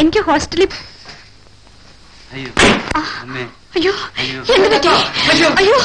എനിക്ക് ഹോസ്റ്റലിൽ അയ്യോ എന്ത് പറ്റി? അയ്യോ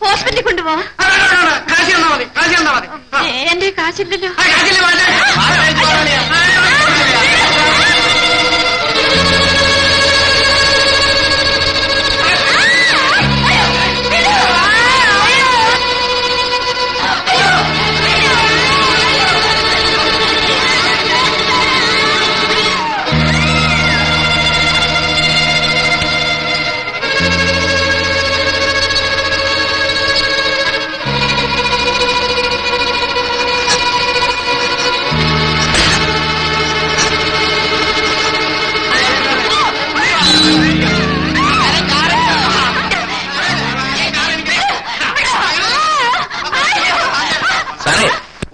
ഹോസ്പിറ്റലിൽ കൊണ്ടുപോവാ. എന്റെ കാശില്ലല്ലോ.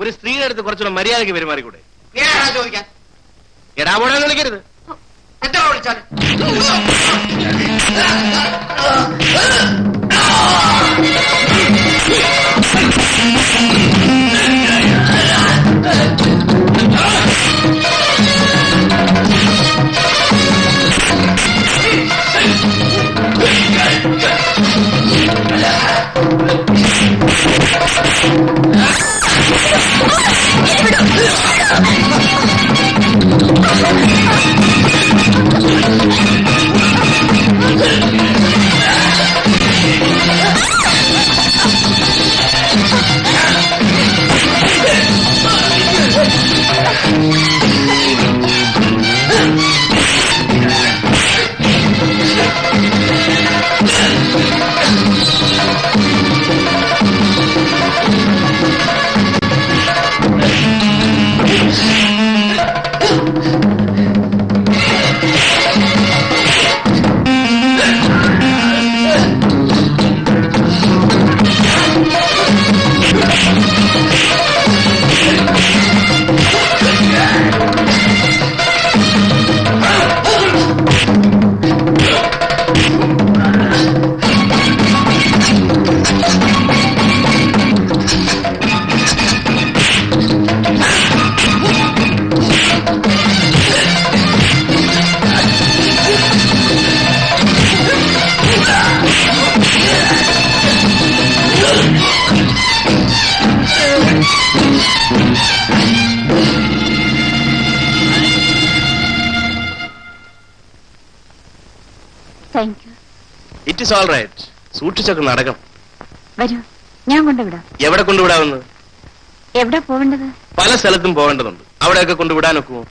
ഒരു സ്ത്രീയുടെ അടുത്ത് കുറച്ചുകൂടെ മര്യാദയ്ക്ക് പെരുമാറിക്കൂടെ? ചോദിക്കാൻ എടാപോടാന്ന് വിളിക്കരുത്. എത്ര വിളിച്ചാൽ ഇറ്റ് ഈസ് ഓൾ റൈറ്റ്. സൂക്ഷിച്ചൊക്കെ നടക്കും. വരൂ, ഞാൻ കൊണ്ടുവിടാം. എവിടെ കൊണ്ടുവിടാമെന്ന്? എവിടെ പോവേണ്ടത്? പല സ്ഥലത്തും പോകേണ്ടതുണ്ട്. അവിടെയൊക്കെ കൊണ്ടുവിടാനൊക്കുമോ?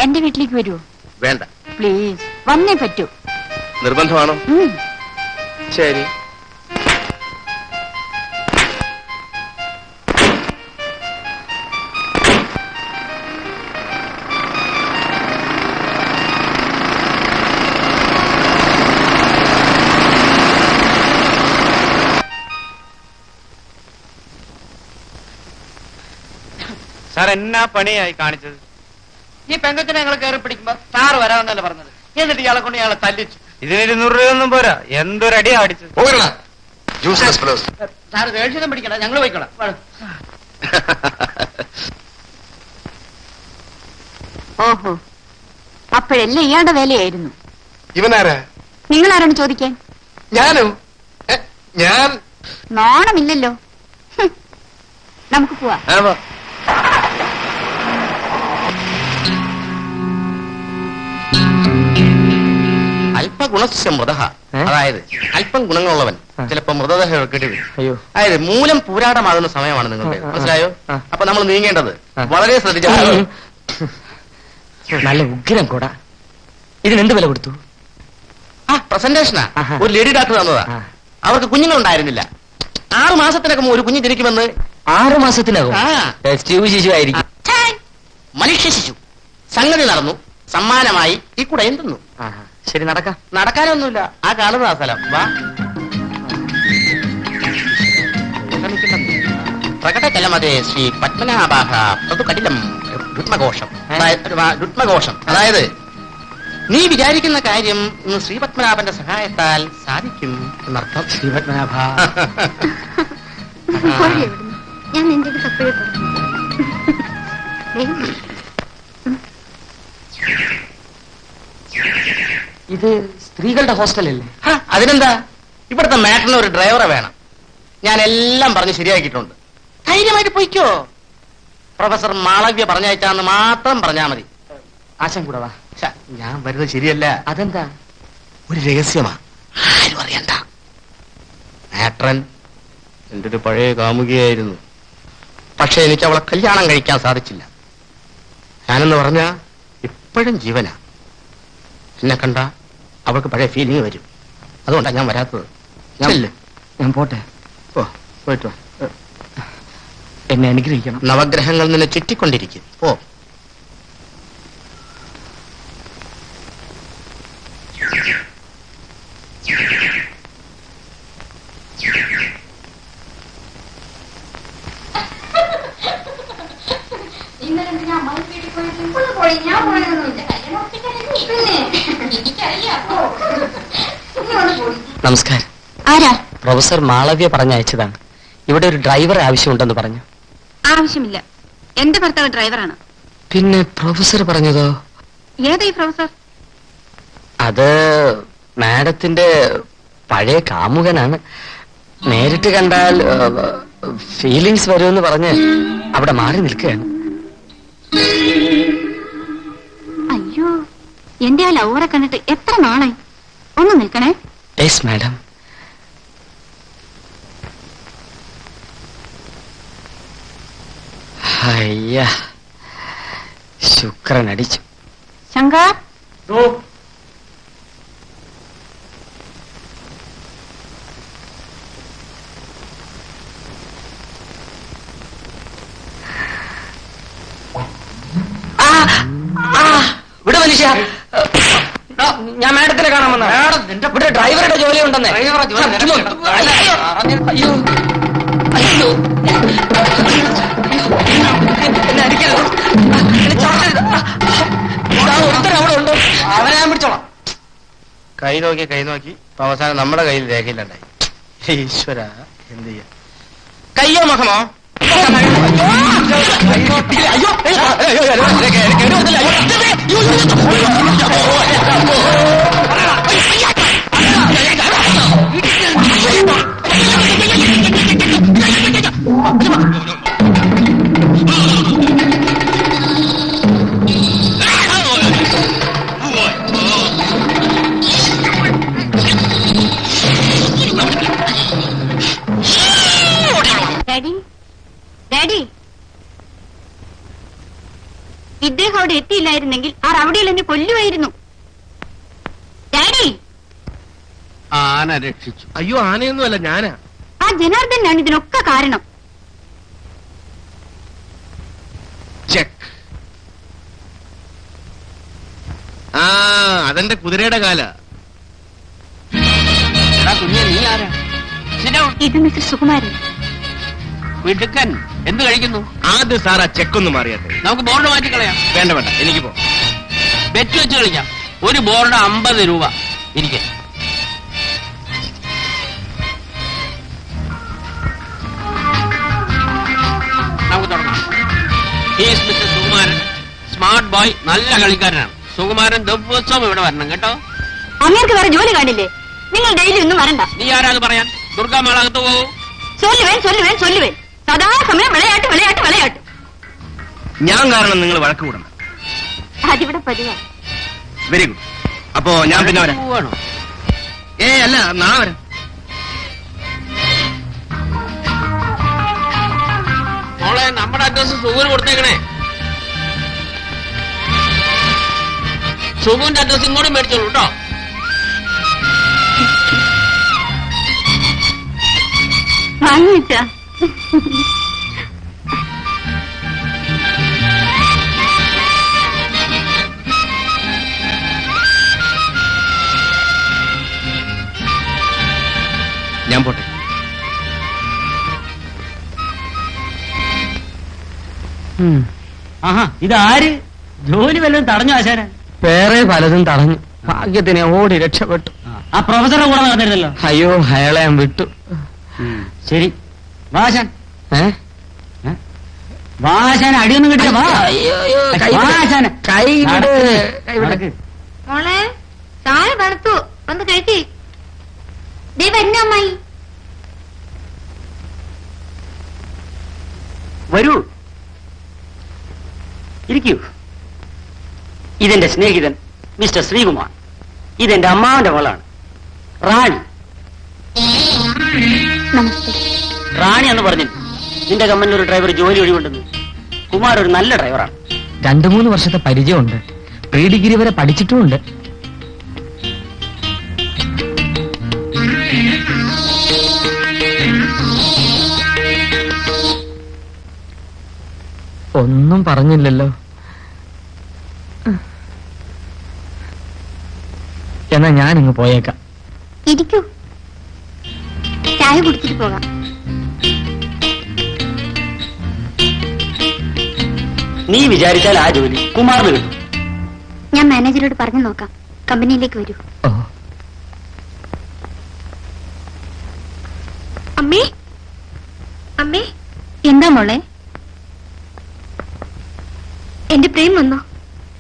എന്റെ വീട്ടിലേക്ക് വരുമോ? വേണ്ട, പ്ലീസ്. വന്നേ പറ്റൂ. നിർബന്ധമാണോ? ശരി. സാർ എന്നാ പണിയായി കാണിച്ചത്? ഈ പെങ്കച്ചിനെ ഞങ്ങൾ കയറി പിടിക്കുമ്പോ സാറ് വരാമെന്നല്ല പറഞ്ഞത്. എന്നിട്ട് ഇയാളെ കൊണ്ട് ഇയാളെ തല്ലിച്ചു. ഇതിന് 200 രൂപയൊന്നും പോരാ. എന്തൊരടിയാ അടിച്ചത്. സാറ് ദേഷ്യം പിടിക്കണ്ട, ഞങ്ങൾ പോയിക്കോളാം. ഓഹോ, അപ്പോഴെല്ലാം ഇയാളുടെ വേലയായിരുന്നു. ഇവനാരാ? നിങ്ങളാരാണ് ചോദിക്കാൻ? ഞാനോ? ഞാൻ നാണമില്ലല്ലോ. നമുക്ക് പോവാ. അല്പഗുണസ്യ മൃത, അതായത് അല്പം ഗുണങ്ങളുള്ളവൻ ചിലപ്പോ മൃതദേഹം എടുക്കേണ്ടി വരും. അതായത് മൂലം പൂരാടമാകുന്ന സമയമാണ് നിങ്ങൾക്ക്. മനസ്സിലായോ? അപ്പൊ നമ്മൾ നീങ്ങേണ്ടത് വളരെ ശ്രദ്ധിച്ചാൽ. നല്ല ഉഗ്രം കൂടാ. ഇതിനെന്ത് വില കൊടുത്തു? പ്രസന്റേഷനാ. ഒരു ലേഡി ഡോക്ടർ തന്നതാ. അവർക്ക് കുഞ്ഞുങ്ങളുണ്ടായിരുന്നില്ല. 6 മാസത്തിനകം ഒരു കുഞ്ഞ് ജനിക്കുമെന്ന്. 6 മാസത്തിനകം? ശിശു ആയിരിക്കും. മനുഷ്യ ശിശു. സംഗതി നടന്നു. സമ്മാനമായി ഈ കൂടെ എന്തെന്നു. ശരി, നടക്കാം. നടക്കാനൊന്നുമില്ല. ആ കാണുന്ന ആ സ്ഥലം. വാ. പ്രകടകലമതേ ശ്രീ പത്മനാഭാഹ പ്രതുകടിലം രുത്മഘോഷം. രുത്മഘോഷം അതായത് നീ വിചാരിക്കുന്ന കാര്യം ശ്രീ പത്മനാഭന്റെ സഹായത്താൽ സാധിക്കും എന്നർത്ഥം. ശ്രീ പത്മനാഭ, ഞാൻ നിന്റെ ഇപ്പോഴേ ഇത് സ്ത്രീകളുടെ ഹോസ്റ്റലല്ലേ? അതിനെന്താ, ഇവിടുത്തെ മാറ്ററിന് ഒരു ഡ്രൈവറെ വേണം. ഞാൻ എല്ലാം പറഞ്ഞ് ശരിയാക്കിയിട്ടുണ്ട്. ധൈര്യമായിട്ട് പോയിക്കോ. പ്രൊഫസർ മാളവ്യ പറഞ്ഞയച്ചാന്ന് മാത്രം പറഞ്ഞാ മതി. ആശം കൂടെ വാ. ഛ, ഞാൻ വരുന്നത് ശരിയല്ല. അതെന്താ? ഒരു രഹസ്യമാ, ആരും അറിയണ്ട. മാട്രൻ എന്റെ ഒരു പഴയ കാമുകിയായിരുന്നു. പക്ഷെ എനിക്ക് അവളെ കല്യാണം കഴിക്കാൻ സാധിച്ചില്ല. ഞാനെന്ന് പറഞ്ഞ ഇപ്പോഴും ജീവനാ. എന്നെ കണ്ട അവൾക്ക് പഴയ ഫീലിംഗ് വരും. അതുകൊണ്ടാണ് ഞാൻ വരാത്തത്. ഞാൻ പോട്ടെ. ഓ, പോയിട്ട് വാ. എന്നെ അനുഗ്രഹിക്കണം. നവഗ്രഹങ്ങൾ നിന്നെ ചുറ്റിക്കൊണ്ടിരിക്കും. ഓ, നമസ്കാരം. ആരാ? പ്രൊഫസർ മാളവ്യ പറഞ്ഞയച്ചതാണ്. ഇവിടെ ഒരു ഡ്രൈവർ ആവശ്യമുണ്ടെന്ന് പറഞ്ഞു. ആവശ്യമില്ല, എന്റെ ഭർത്താവ് ഡ്രൈവറാണ്. പിന്നെ പ്രൊഫസർ പറഞ്ഞതോ? ഏതായി പ്രൊഫസർ? അത് മാഡത്തിന്റെ പഴയ കാമുകനാണ്. നേരിട്ട് കണ്ടാൽ ഫീലിങ്സ് വരുമെന്ന് പറഞ്ഞ് അവിടെ മാറി നിൽക്കുകയാണ്. അയ്യോ, എന്റെ ആ ലവറെ കണ്ടിട്ട് എത്ര നാളായി. ഒന്ന് നിൽക്കണേ. Yes madam. അയ്യ, ശുക്രൻ അടിച്ചു. ശങ്കർ, ഇവിടെ മനുഷ്യ, ഞാൻ മാഡത്തിനെ കാണാൻ വന്ന. ഇവിടെ ഡ്രൈവറുടെ ജോലി ഉണ്ടെന്ന്. അയ്യോ, അയ്യോ, എന്നെ അടിക്കരുത്. എന്നെ ചാടരുത്. ഒരുത്തരം അവിടെ ഉണ്ട്. അവനെ ഞാൻ പിടിച്ചോളാം. കൈ നോക്കി ഇപ്പൊ അവസാനം നമ്മുടെ കയ്യിൽ രേഖയിലുണ്ടായി. ഈശ്വര, എന്ത് ചെയ്യാ? കയ്യോ മുഖമോ? ഡാഡി, ഡാഡി, ഇദ്ദേഹം അവിടെ എത്തിയില്ലായിരുന്നെങ്കിൽ ആ റൗഡിയിൽ എന്നെ കൊല്ലുമായിരുന്നു. ഡാഡി, ആന രക്ഷിച്ചു. അയ്യോ, ആനയൊന്നുമല്ല, ഞാനാ. ആ ജനാർദ്ദനാണ് ഇതിനൊക്കെ കാരണം. ചെക്ക്. ആ, അതെന്റെ കുതിരയുടെ കാല. കുഞ്ഞെ, നീ ആരാ? ഇത് മിസ്റ്റർ സുകുമാരൻ. വീട്ടുക്കൻ എന്ത് കഴിക്കുന്നു? ആദ്യം സാർ ആ ചെക്കൊന്ന് മാറിയട്ടെ. നമുക്ക് ബോർഡ് മാറ്റിക്കളയാം. വേണ്ട വേണ്ട, എനിക്ക് പോ. ബെറ്റ് വെച്ച് കളിക്കാം. ഒരു ബോർഡ് 50 രൂപ. ഇരിക്കെ. നമുക്ക് തുടങ്ങാം. He's mister Sukumaran, smart boy, നല്ല കളിക്കാരനാണ്. സുകുമാരൻ ദിവസവും ഇവിടെ വരണം കേട്ടോ. അങ്ങേർക്ക് വേറെ ജോലി കാണില്ലേ? നിങ്ങൾ ഡെയിലി ഒന്നും വരണ്ട. നീ ആരാന്ന് പറയാൻ? ദുർഗാമാളകത്ത് പോകൂ. ചൊല്ലുവേൻ സദാസമയം വിളയാട്ട് വിളയാട്ട് വിളയാട്ട്. ഞാൻ കാരണം നിങ്ങൾ വഴക്ക് കൂടണം. അതിവിടെ പതിവാ. Very good. അപ്പോ ഞാൻ പിന്നെ വരാം. പോവാണോ? അല്ല, നാളെ വരാം. മോളെ, നമ്മുടെ അഡ്രസ് സുഖൂന് കൊടുത്തേക്കണേ. സുഖുവിന്റെ അഡ്രസ് ഇങ്ങോട്ടും മേടിച്ചോളൂ കേട്ടോ. വാങ്ങിച്ചാ ഞാൻ പോട്ടെ. ആഹാ, ഇതാര്? ജോലി വല്ലതും തടഞ്ഞു ആശാന? വേറെ പലതും തടഞ്ഞു. ഭാഗ്യത്തിനെ ഓടി രക്ഷപ്പെട്ടു. ആ പ്രൊഫസറുടെ കൂടെ നടന്നിരുന്നല്ലോ. അയ്യോ, അയാളെ ഞാൻ വിട്ടു. ശരി, വാശാൻ. ഏ വാശാന അടിയൊന്നും കിട്ടിയ വാ അയ്യോ, വാശാന കൈ വിട്. നടക്ക്. മോളെ ചായ തണുത്തു വന്ന് കഴിക്കേ. ദേ വരുന്ന അമ്മായി. വരൂ, ഇരിക്കൂ. ഇതെന്റെ സ്നേഹിതൻ മിസ്റ്റർ ശ്രീകുമാർ. ഇതെന്റെ അമ്മാവന്റെ മോളാണ് റാണി. നമസ്തേ. റാണി എന്ന് പറഞ്ഞു നിന്റെ കമ്പനിയിൽ ഒരു ഡ്രൈവർ ജോലി ഒഴിവുണ്ടെന്ന്. കുമാർ ഒരു നല്ല ഡ്രൈവറാണ്. 2-3 വർഷത്തെ പരിചയമുണ്ട്. പ്രീ ഡിഗ്രി വരെ പഠിച്ചിട്ടുമുണ്ട്. ഒന്നും പറഞ്ഞില്ലല്ലോ. എന്നാ ഞാനിങ്ങ് പോയേക്കാം. ഇരിക്കൂ, ചായ കുടിച്ചിട്ട് പോകാം. നീ വിചാരിച്ചാൽ ആ ജോലി കുമാറിന് കിട്ടും. ഞാൻ മാനേജരോട് പറഞ്ഞു നോക്കാം. കമ്പനിയിലേക്ക് വരൂ. ഓ, അമ്മേ, അമ്മേ. എന്താ മോളെ? എന്റെ പ്രേം വന്നോ?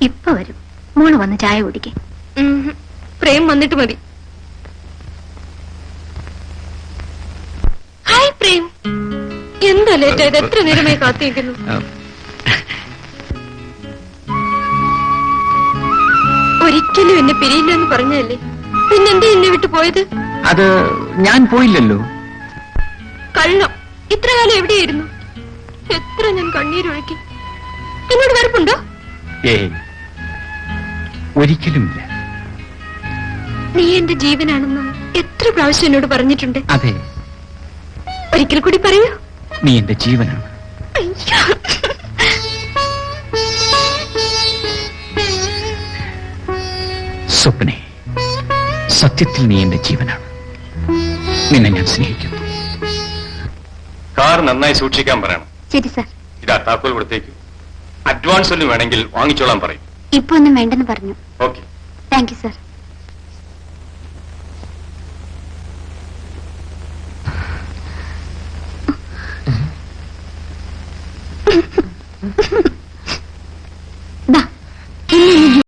ഇപ്പൊ വരും. മോള് വന്ന് ചായ കുടിക്കേ. പ്രേം വന്നിട്ട് മതി. ഹായ് പ്രേം, എന്താ ലേറ്റ് ആയത്? എത്ര നേരമായി കാത്തിരിക്കുന്നു. ഒരിക്കലും എന്നെ പിരിയില്ല എന്ന് പറഞ്ഞതല്ലേ, പിന്നെന്താ എന്നെ വിട്ടു പോയത്? അത് ഞാൻ പോയില്ലല്ലോ. കള്ളം. ഇത്ര കാലം എവിടെയായിരുന്നു? എത്ര ഞാൻ കണ്ണീരൊഴുക്കി. എന്നോട് വെറുപ്പുണ്ടോ? ഏയ്, ഒരിക്കലുമില്ല. നീ എന്റെ ജീവനാണെന്ന് എത്ര പ്രാവശ്യം എന്നോട് പറഞ്ഞിട്ടുണ്ട്. അതെ, ഒരിക്കൽ കൂടി പറയൂ. നീ എന്റെ ജീവനാണ്. അയ്യോ. സ്വപ്നെ, സത്യത്തിൽ നീ എന്റെ ജീവനാണ്. നിന്നെ ഞാൻ സ്നേഹിക്കുന്നു. കാർ നന്നായി സൂക്ഷിക്കാൻ പറയണം. ശരി സാർ. ഇതാ താക്കോൽ കൊടുത്തേക്ക്. അഡ്വാൻസ് ഒന്നും വേണമെങ്കിൽ വാങ്ങിച്ചോളാൻ പറയും. ഇപ്പൊ ഒന്നും വേണ്ടെന്ന് പറഞ്ഞു. ഓക്കെ. Thank you sir.